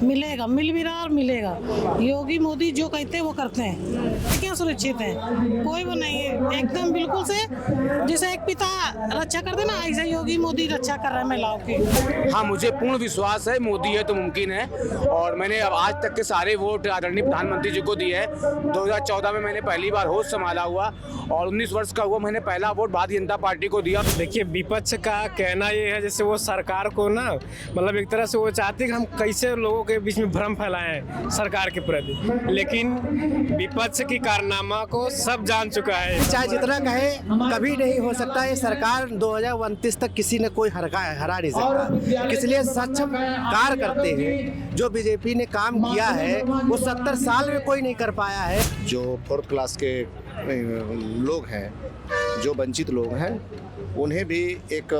मिलेगा, मिल भी रहा और मिलेगा। योगी मोदी जो कहते हैं वो करते हैं। क्या सुरक्षित है, कोई वो नहीं है, एकदम बिल्कुल से जैसे एक पिता रक्षा करते ना, ऐसे योगी मोदी रक्षा कर रहे हैं महिलाओं की। हाँ, मुझे पूर्ण विश्वास है मोदी है तो मुमकिन है। और मैंने अब आज तक के सारे वोट आदरणीय प्रधानमंत्री जी को दिए हैं। 2014 में मैंने पहली बार होश संभाला हुआ और 19 वर्ष का हुआ, मैंने पहला वोट भारतीय जनता पार्टी को दिया। देखिए, विपक्ष का कहना ये है जैसे वो सरकार को ना, मतलब एक तरह से वो चाहते हैं कि हम कैसे लोगों के बीच में भ्रम फैलाएं सरकार के प्रति, लेकिन विपक्ष की कारनामा को सब जान चुका है। चाहे जितना कहे कभी नहीं हो सकता ये सरकार 2029 तक किसी ने कोई हरा नहीं सकता। इसलिए सक्षम कार्य करते हैं। जो बीजेपी ने काम किया है वो 70 साल में कोई नहीं कर पाया है। जो 4th क्लास के लोग हैं, जो वंचित लोग हैं, उन्हें भी एक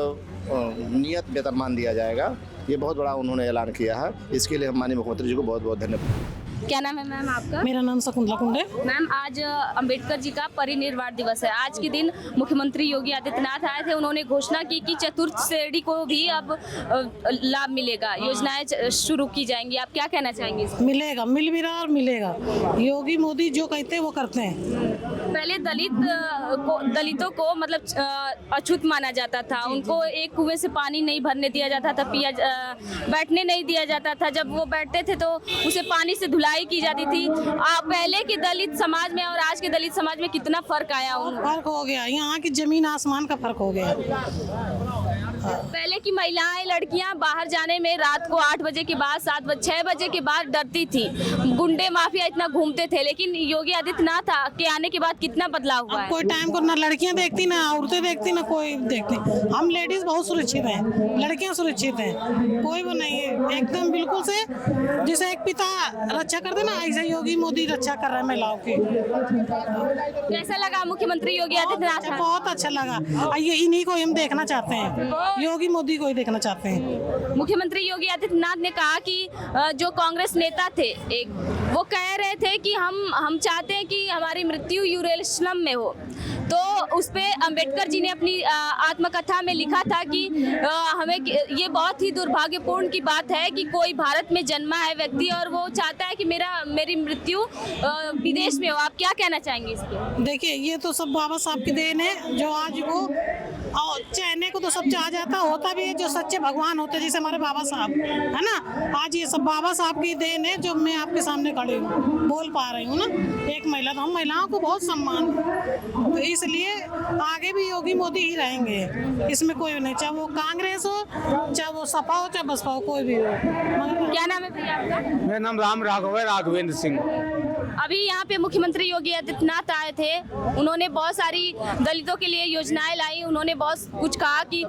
नियत वेतनमान दिया जाएगा। ये बहुत बड़ा उन्होंने ऐलान किया है। इसके लिए हम माननीय मुख्यमंत्री जी को बहुत बहुत धन्यवाद। क्या नाम है मैम आपका? मेरा नाम शकुंतला कुंडे। मैम, आज अंबेडकर जी का परिनिर्वाण दिवस है। आज के दिन मुख्यमंत्री योगी आदित्यनाथ आए थे। उन्होंने घोषणा की कि चतुर्थ श्रेणी को भी अब लाभ मिलेगा, योजनाएं शुरू की जाएंगी। आप क्या कहना चाहेंगे? मिलेगा, मिल भी रहा और मिलेगा। योगी मोदी जो कहते हैं वो करते हैं। पहले दलितों को मतलब अछूत माना जाता था। उनको एक कुएं से पानी नहीं भरने दिया जाता था, बैठने नहीं दिया जाता था। जब वो बैठते थे तो उसे पानी से धुलाई की जाती थी। पहले के दलित समाज में और आज के दलित समाज में कितना फर्क आया? फर्क हो गया, यहाँ की जमीन आसमान का फर्क हो गया। पहले की महिलाएं, लड़कियां बाहर जाने में रात को 8 बजे के बाद, 6 बजे के बाद डरती थी। गुंडे माफिया इतना घूमते थे, लेकिन योगी आदित्यनाथ के आने के बाद कितना बदलाव हुआ है? कोई टाइम को ना लड़कियां देखती, ना औरतें देखती, ना कोई देखती। हम लेडीज बहुत सुरक्षित हैं, लड़कियां सुरक्षित हैं, कोई वो नहीं है, एकदम बिल्कुल से जैसे एक पिता रक्षा करते ना, ऐसे योगी मोदी रक्षा कर रहे हैं महिलाओं की। कैसा लगा मुख्यमंत्री योगी आदित्यनाथ? बहुत अच्छा लगा। ये इन्हीं को हम देखना चाहते हैं, योगी मोदी को ही देखना चाहते हैं। मुख्यमंत्री योगी आदित्यनाथ ने कहा कि जो कांग्रेस नेता थे एक, वो कह रहे थे कि हम चाहते हैं कि हमारी मृत्यु यूरेशलम में हो। तो उस पे अंबेडकर जी ने अपनी आत्मकथा में लिखा था कि हमें ये बहुत ही दुर्भाग्यपूर्ण की बात है कि कोई भारत में जन्मा है व्यक्ति और वो चाहता है कि मेरी मृत्यु विदेश में हो। आप क्या कहना चाहेंगे इस पे? देखिए, ये तो सब बाबा साहब की देन है, जो आज वो चाहने को तो सब चाह जाता होता भी है, जो सच्चे भगवान होते जैसे हमारे बाबा साहब है ना। आज ये सब बाबा साहब की देन है जो मैं आपके सामने खड़ी हूँ, बोल पा रही हूँ ना। एक महिला, तो हम महिलाओं को बहुत सम्मान, तो इसलिए आगे भी योगी मोदी ही रहेंगे। इसमें कोई नहीं, चाहे वो कांग्रेस हो, चाहे वो सपा हो, चाहे बसपा हो, कोई भी हो। क्या नाम है भैया आपका? मेरा नाम राम राघव है, राघवेंद्र सिंह। अभी यहाँ पे मुख्यमंत्री योगी आदित्यनाथ आए थे। उन्होंने बहुत सारी दलितों के लिए योजनाएं लाई। उन्होंने बहुत कुछ कहा कि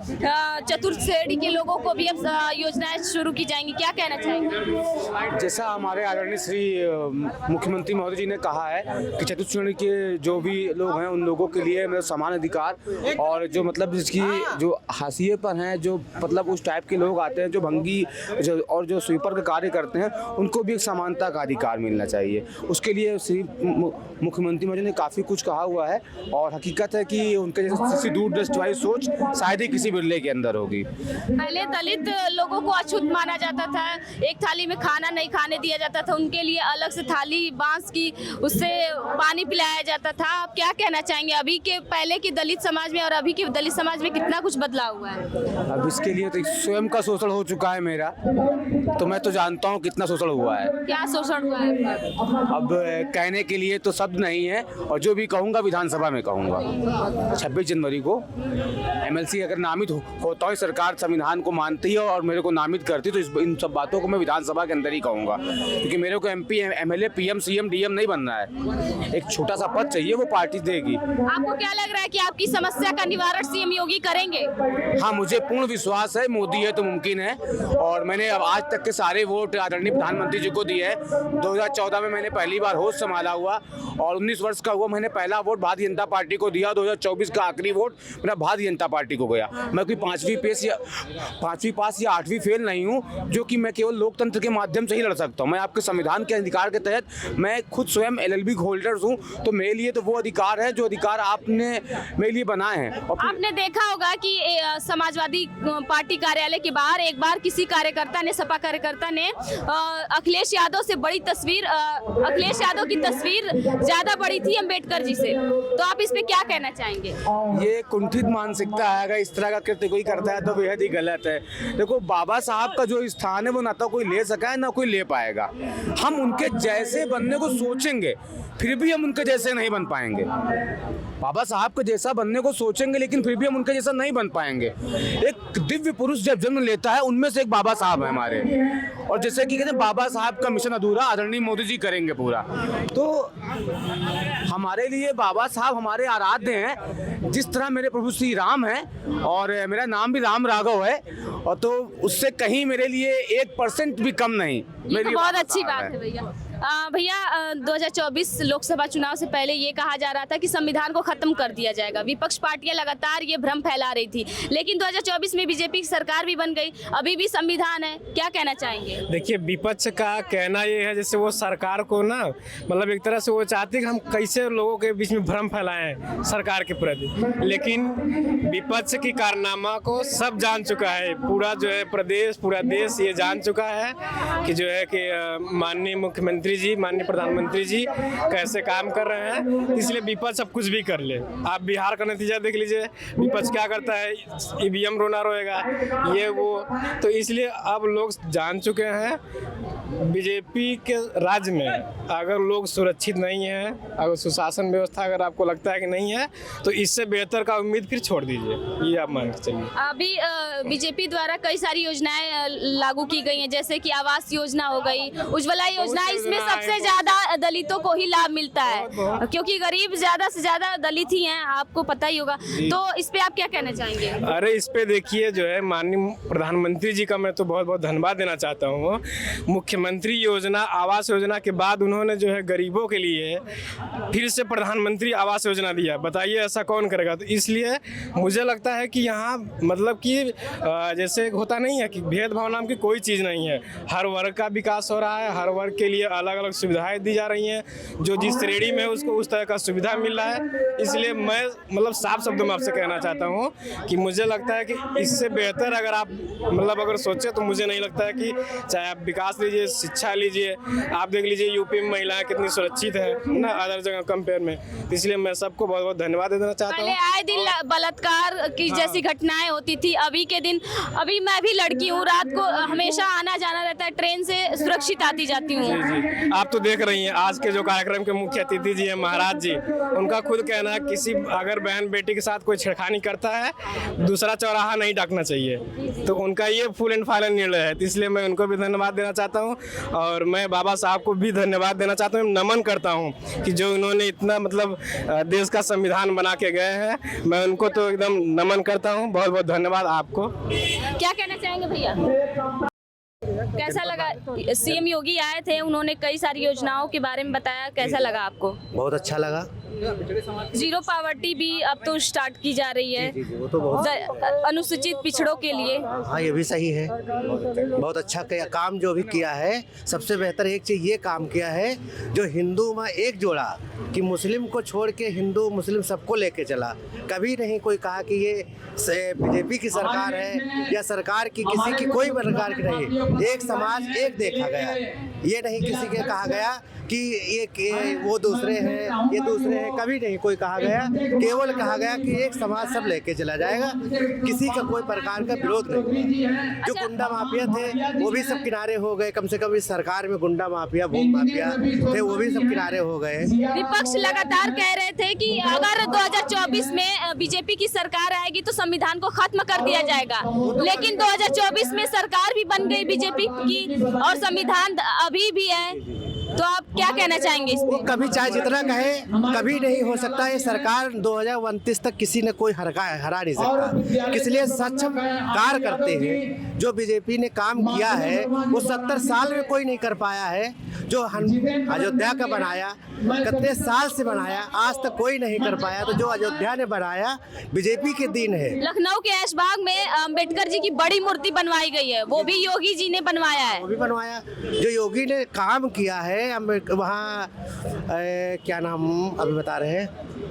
चतुर्थ श्रेणी के लोगों को भी अब योजनाएं शुरू की जाएंगी। क्या कहना चाहेंगे? जैसा हमारे आदरणीय श्री मुख्यमंत्री महोदय जी ने कहा है कि चतुर्थ श्रेणी के जो भी लोग हैं उन लोगों के लिए मतलब समान अधिकार, और जो मतलब जिसकी जो हाशिए पर हैं, जो मतलब उस टाइप के लोग आते हैं जो भंगी और जो स्वीपर का कार्य करते हैं, उनको भी एक समानता का अधिकार मिलना चाहिए। उसके लिए श्री मुख्यमंत्री महोदय ने काफ़ी कुछ कहा हुआ है और हकीकत है कि उनके जैसे दूरदृष्टि वाली सोच शायद ही किसी बिरले के अंदर होगी। पहले दलित लोगों को अछूत माना जाता था, एक थाली में खाना नहीं खाने दिया जाता था, उनके लिए अलग से थाली बांस की, उससे पानी पिलाया जाता था। आप क्या कहना चाहेंगे? अभी के पहले के दलित समाज में और अभी के दलित समाज में कितना कुछ बदलाव हुआ है? अब इसके लिए तो स्वयं का शोषण हो चुका है मेरा, तो मैं तो जानता हूँ कितना शोषण हुआ है। क्या शोषण हुआ है? अब कहने के लिए तो शब्द नहीं है, और जो भी कहूँगा विधानसभा में कहूँगा। 26 जनवरी को MLC अगर नामित होता है, सरकार संविधान को मानती है और मेरे को नामित करती, तो इन सब बातों को मैं विधानसभा के अंदर ही कहूँगा, क्योंकि मेरे को MP MLA PM CM DM नहीं बनना है। एक छोटा सा पद चाहिए, वो पार्टी देगी। आपको क्या लग रहा है कि आपकी समस्या का निवारण CM योगी करेंगे? हाँ, मुझे पूर्ण विश्वास है मोदी है तो मुमकिन है। और मैंने अब आज तक के सारे वोट आदरणीय प्रधानमंत्री जी को दिए हैं। 2014 में मैंने पहली बार बार होश संभाला हुआ और 19 वर्ष का हुआ, मैंने पहला वोट भारतीय जनता पार्टी को दिया। 2024 का आखिरी वोट मेरा भारतीय जनता पार्टी को गया। मैं कोई पाँचवीं पास या 8वीं फेल नहीं हूँ, जो कि मैं केवल लोकतंत्र के माध्यम से ही लड़ सकता हूँ। मैं आपके संविधान के अधिकार के तहत मैं खुद स्वयं LLB होल्डर्स हूँ, तो मेरे लिए तो वो अधिकार है जो अधिकार आपने मेरे लिए बनाए हैं। और आपने देखा होगा कि समाजवादी पार्टी कार्यालय के बाहर एक बार किसी कार्यकर्ता ने, सपा कार्यकर्ता ने अखिलेश यादव से बड़ी तस्वीर, अखिलेश यादव की तस्वीर ज्यादा बड़ी थी अंबेडकर जी से, तो आप इस पे क्या कहना चाहेंगे? ये कुंठित मानसिकता है, अगर इस तरह का कृत्य कोई करता है तो बेहद ही गलत है। देखो, बाबा साहब का जो स्थान है वो ना तो कोई ले सका है ना कोई ले पाएगा। हम उनके जैसे बनने को सोचेंगे फिर भी हम उनके जैसे नहीं बन पाएंगे। बाबा साहब के जैसा बनने को सोचेंगे लेकिन फिर भी हम उनके जैसा नहीं बन पाएंगे। एक दिव्य पुरुष जब जन्म लेता है उनमें से एक बाबा साहब है हमारे, और जैसे कि कहते हैं बाबा साहब का मिशन अधूरा आदरणीय मोदी जी करेंगे पूरा। तो हमारे लिए बाबा साहब हमारे आराध्य हैं, जिस तरह मेरे प्रभु श्री राम हैं और मेरा नाम भी राम राघव है, और तो उससे कहीं मेरे लिए 1% भी कम नहीं। ये तो बहुत अच्छी बात है भैया। भैया 2024 लोकसभा चुनाव से पहले ये कहा जा रहा था कि संविधान को खत्म कर दिया जाएगा। विपक्ष पार्टियां लगातार ये भ्रम फैला रही थी, लेकिन 2024 में बीजेपी की सरकार भी बन गई, अभी भी संविधान है, क्या कहना चाहेंगे? देखिए, विपक्ष का कहना ये है जैसे वो सरकार को ना, मतलब एक तरह से वो चाहते हैं कि हम कैसे लोगों के बीच में भ्रम फैलाएं सरकार के प्रति, लेकिन विपक्ष की कारनामा को सब जान चुका है। पूरा जो है प्रदेश, पूरा देश ये जान चुका है कि जो है कि माननीय मुख्यमंत्री जी, माननीय प्रधानमंत्री जी कैसे काम कर रहे हैं, इसलिए विपक्ष अब कुछ भी कर ले। आप बिहार का नतीजा देख लीजिए, विपक्ष क्या करता है, EVM रोना रोएगा, ये वो। तो इसलिए अब लोग जान चुके हैं बीजेपी के राज्य में अगर लोग सुरक्षित नहीं हैं, अगर सुशासन व्यवस्था अगर आपको लगता है कि नहीं है, तो इससे बेहतर का उम्मीद फिर छोड़ दीजिए, ये आप मान के चलिए। अभी बीजेपी द्वारा कई सारी योजनाएं लागू की गई हैं, जैसे कि आवास योजना हो गई, उज्ज्वला योजना, इसमें सबसे ज्यादा दलितों को ही लाभ मिलता है, क्योंकि गरीब ज्यादा से ज्यादा दलित ही हैं, आपको पता ही होगा। तो इस पे आप क्या कहना चाहेंगे? अरे इस पे देखिए, जो है माननीय प्रधानमंत्री जी का मैं तो बहुत बहुत धन्यवाद देना चाहता हूँ। मुख्यमंत्री योजना, आवास योजना के बाद उन्होंने जो है गरीबों के लिए फिर से प्रधानमंत्री आवास योजना दिया। बताइए ऐसा कौन करेगा? तो इसलिए मुझे लगता है कि यहाँ मतलब कि जैसे होता नहीं है कि भेदभाव नाम की कोई चीज़ नहीं है, हर वर्ग का विकास हो रहा है, हर वर्ग के लिए अलग अलग सुविधाएं दी जा रही हैं, जो जिस श्रेणी में है उसको उस तरह का सुविधा मिल रहा है। इसलिए मैं मतलब साफ शब्दों में आपसे कहना चाहता हूँ कि मुझे लगता है कि इससे बेहतर अगर आप मतलब अगर सोचें तो मुझे नहीं लगता है कि चाहे आप विकास लीजिए, शिक्षा लीजिए, आप देख लीजिए यूपी में महिलाएं कितनी सुरक्षित है ना अदर जगह कंपेयर में। इसलिए मैं सबको बहुत बहुत धन्यवाद देना चाहता हूँ। पहले आए दिन बलात्कार की जैसी घटनाएं होती थी, अभी के दिन, अभी मैं भी लड़की हूँ, रात को हमेशा आना जाना रहता है, ट्रेन से सुरक्षित आती जाती हूँ। जी, आप तो देख रही हैं आज के जो कार्यक्रम के मुख्य अतिथि जी हैं महाराज जी, उनका खुद कहना है किसी अगर बहन बेटी के साथ कोई छेड़खानी करता है दूसरा चौराहा नहीं डाकना चाहिए, तो उनका ये फुल एंड फाइनल निर्णय है। इसलिए मैं उनको भी धन्यवाद देना चाहता हूँ और मैं बाबा साहब को भी धन्यवाद देना चाहता हूँ, नमन करता हूँ कि जो उन्होंने इतना मतलब देश का संविधान बना के गए हैं, मैं उनको तो एकदम नमन करता हूँ। बहुत बहुत धन्यवाद आपको। क्या कहना चाहेंगे भैया? कैसा लगा? सीएम योगी आए थे, उन्होंने कई सारी योजनाओं के बारे में बताया, कैसा लगा आपको? बहुत अच्छा लगा। जीरो पावर्टी भी अब तो स्टार्ट की जा रही है, वो तो बहुत अनुसूचित पिछड़ों के लिए। हाँ, ये भी सही है। बहुत अच्छा काम जो भी किया है। सबसे बेहतर एक चीज़ ये काम किया है जो हिंदू में एक जोड़ा, कि मुस्लिम को छोड़ के हिंदू मुस्लिम सबको लेके चला। कभी नहीं कोई कहा कि ये बीजेपी की सरकार है या सरकार की किसी की कोई प्रकार की नहीं, एक समाज एक देखा गया। ये नहीं किसी के कहा गया कि ये वो दूसरे हैं, ये दूसरे हैं, कभी नहीं कोई कहा गया। केवल कहा गया कि एक समाज सब लेके चला जाएगा, किसी का कोई प्रकार का विरोध नहीं। जो गुंडा माफिया थे वो भी सब किनारे हो गए, कम से कम इस सरकार में गुंडा माफिया, भूम माफिया थे, वो भी सब किनारे हो गए। विपक्ष लगातार कह रहे थे कि अगर 2024 में बीजेपी की सरकार आएगी तो संविधान को खत्म कर दिया जाएगा, लेकिन 2024 में सरकार भी बन गई बीजेपी की और संविधान अभी भी है। तो आप क्या कहना चाहेंगे इस वो पे? कभी चाहे जितना कहे कभी नहीं हो सकता। ये सरकार 2029 तक किसी ने कोई हरा नहीं सकता। इसलिए सक्षम कार्य करते हैं। जो बीजेपी ने काम किया है वो 70 साल में कोई नहीं कर पाया है। जो अयोध्या का बनाया, कितने साल से बनाया, आज तक कोई नहीं कर पाया। तो जो अयोध्या ने बनाया बीजेपी के दिन है। लखनऊ के ऐशबाग में अम्बेडकर जी की बड़ी मूर्ति बनवाई गई है, वो भी योगी जी ने बनवाया है। वो भी बनवाया। जो योगी ने काम किया है वहाँ क्या नाम अभी बता रहे हैं,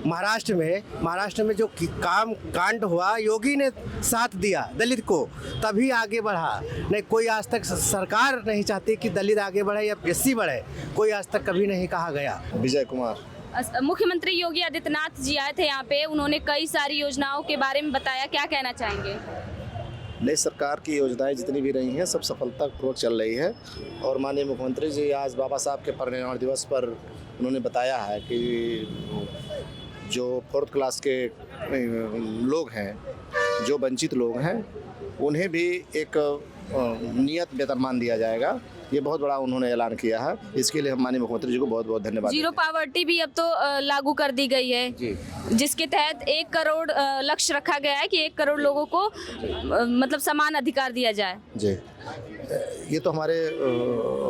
महाराष्ट्र में जो काम कांड हुआ, योगी ने साथ दिया दलित को, तभी आगे बढ़ा। नहीं कोई आज तक सरकार नहीं चाहती कि दलित आगे बढ़े या एससी बढ़े, कोई आज तक कभी नहीं कहा गया। विजय कुमार। मुख्यमंत्री योगी आदित्यनाथ जी आए थे यहाँ पे, उन्होंने कई सारी योजनाओं के बारे में बताया, क्या कहना चाहेंगे? नई सरकार की योजनाएं जितनी भी रही हैं सब सफलतापूर्वक चल रही है। और माननीय मुख्यमंत्री जी आज बाबा साहब के परिनिर्वाण दिवस पर उन्होंने बताया है कि जो 4th क्लास के लोग हैं, जो वंचित लोग हैं, उन्हें भी एक नियत वेतनमान दिया जाएगा। ये बहुत बड़ा उन्होंने ऐलान किया है। इसके लिए हम माननीय मुख्यमंत्री जी को बहुत बहुत धन्यवाद। जीरो पॉवर्टी भी अब तो लागू कर दी गई है जी, जिसके तहत 1 करोड़ लक्ष्य रखा गया है कि 1 करोड़ लोगों को मतलब समान अधिकार दिया जाए। जी, ये तो हमारे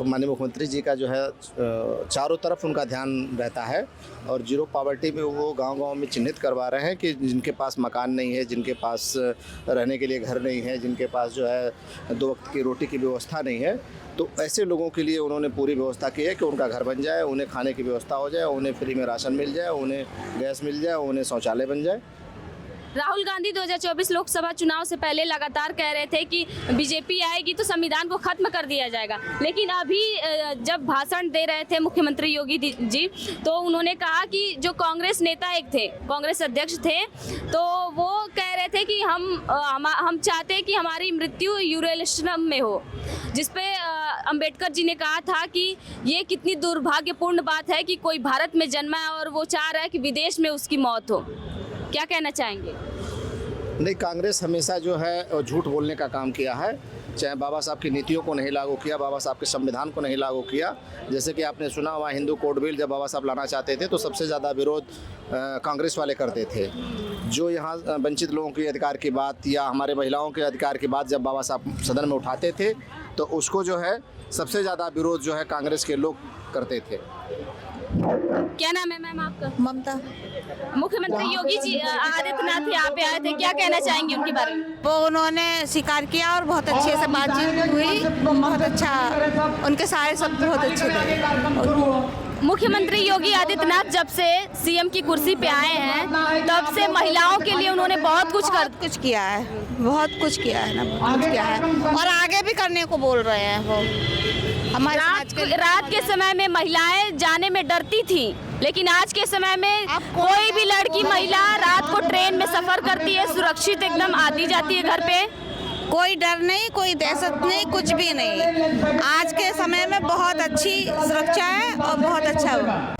माननीय मुख्यमंत्री जी का जो है चारों तरफ उनका ध्यान रहता है। और जीरो पॉवर्टी में वो गांव-गांव में चिन्हित करवा रहे हैं कि जिनके पास मकान नहीं है, जिनके पास रहने के लिए घर नहीं है, जिनके पास जो है 2 वक्त की रोटी की व्यवस्था नहीं है, तो ऐसे लोगों के लिए उन्होंने पूरी व्यवस्था की है कि उनका घर बन जाए, उन्हें खाने की व्यवस्था हो जाए, उन्हें फ्री में राशन मिल जाए, उन्हें गैस मिल जाए, उन्हें शौचालय बन जाए। राहुल गांधी 2024 लोकसभा चुनाव से पहले लगातार कह रहे थे कि बीजेपी आएगी तो संविधान को खत्म कर दिया जाएगा, लेकिन अभी जब भाषण दे रहे थे मुख्यमंत्री योगी जी तो उन्होंने कहा कि जो कांग्रेस नेता एक थे, कांग्रेस अध्यक्ष थे, तो वो कह रहे थे कि हम चाहते हैं कि हमारी मृत्यु यूरेलिज्म में हो, जिसपे अंबेडकर जी ने कहा था कि ये कितनी दुर्भाग्यपूर्ण बात है कि कोई भारत में जन्मा है और वो चाह रहा है कि विदेश में उसकी मौत हो। क्या कहना चाहेंगे? नहीं, कांग्रेस हमेशा जो है झूठ बोलने का काम किया है। चाहे बाबा साहब की नीतियों को नहीं लागू किया, बाबा साहब के संविधान को नहीं लागू किया। जैसे कि आपने सुना हुआ हिंदू कोड बिल जब बाबा साहब लाना चाहते थे तो सबसे ज़्यादा विरोध कांग्रेस वाले करते थे। जो यहाँ वंचित लोगों के अधिकार की बात या हमारे महिलाओं के अधिकार की बात जब बाबा साहब सदन में उठाते थे तो उसको जो है सबसे ज़्यादा विरोध जो है कांग्रेस के लोग करते थे। क्या नाम है मैम आपका? ममता। मुख्यमंत्री योगी जी आदित्यनाथ यहाँ पे आए थे, क्या कहना चाहेंगे उनके बारे में? वो उन्होंने स्वीकार किया और बहुत अच्छे से बातचीत हुई, बहुत अच्छा, उनके सारे शब्द बहुत अच्छे थे। मुख्यमंत्री योगी आदित्यनाथ जब से सीएम की कुर्सी पे आए हैं तब से महिलाओं के लिए उन्होंने बहुत कुछ किया है, बहुत कुछ किया है ना, बहुत कुछ किया है और आगे भी करने को बोल रहे हैं वो। हमारे रात के समय में महिलाएं जाने में डरती थी, लेकिन आज के समय में कोई भी लड़की महिला रात को ट्रेन में सफर करती है, सुरक्षित एकदम आती जाती है घर पे। कोई डर नहीं, कोई दहशत नहीं, कुछ भी नहीं। आज के समय में बहुत अच्छी सुरक्षा है और बहुत अच्छा